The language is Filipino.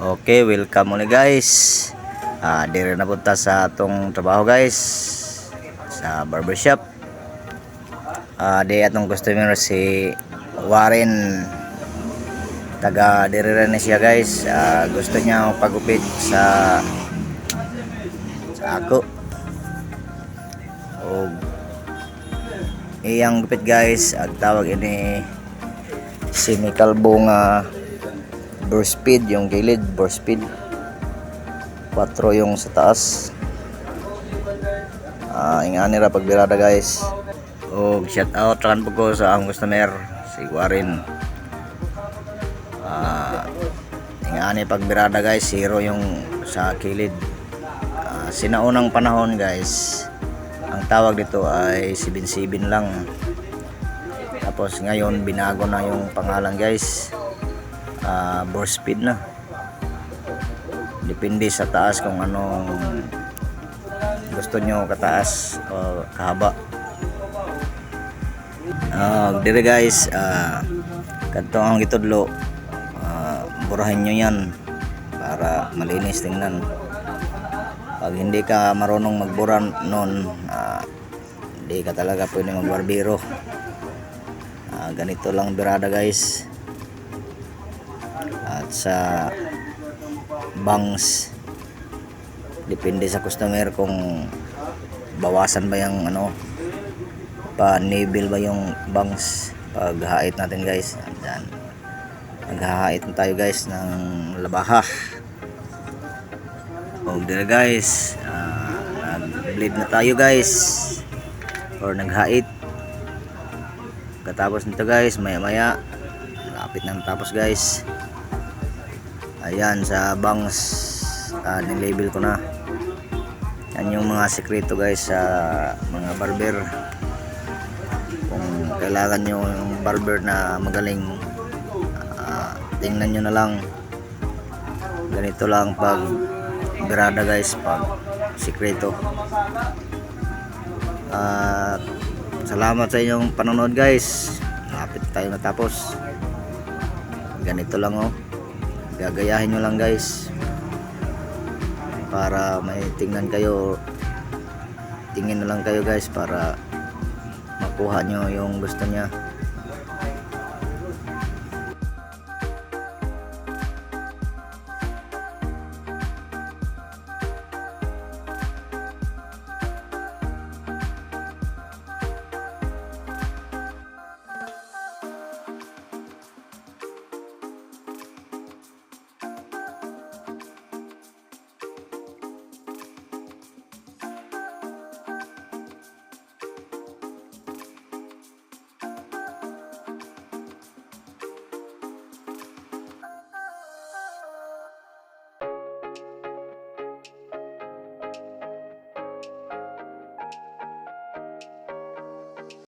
Okay, welcome muli guys. Dire na punta sa atong trabaho guys, sa barbershop. Di atong customer si Warren. Taga dire na siya guys. Gusto niya pagupit sa ako. O iyang gupit guys, ang tawag ini semi-kalbo nga burst speed, yung gilid burst speed 4 yung sa taas. Ingani ra pagbirada guys. Og shout out kan po sa ang customer si Warren. Ingani pagbirada guys, zero yung sa kilid. Sinaunang panahon guys, ang tawag dito ay 77 lang. Tapos ngayon binago na yung pangalan guys. Burst speed na, depende sa taas kung anong gusto nyo kataas o kahaba. Dire guys, kanto ang gitudlo, burahin nyo yan para malinis tingnan. Pag hindi ka marunong magbura nun, hindi ka talaga pwede magbarbero. Ganito lang birada guys. At sa bangs, depende sa customer kung bawasan ba yung pa-nabil ba yung bangs pag hait natin guys. Ayan, maghahait na tayo guys ng labaha. O dire guys, nag-bleed na tayo guys, or naghait. Katapos nito guys, maya maya lapit na natapos guys. Ayan sa bangs, nilabel ko na. Yan yung mga sekreto guys sa mga barber. Kung kailangan nyo yung barber na magaling, tingnan nyo na lang. Ganito lang pag birada guys, pag sekreto. Salamat sa inyong panonood guys. Lapit tayo natapos. Ganito lang gagayahin nyo lang guys para may tingnan kayo. Tingin na lang kayo guys para makuha nyo yung gusto nya.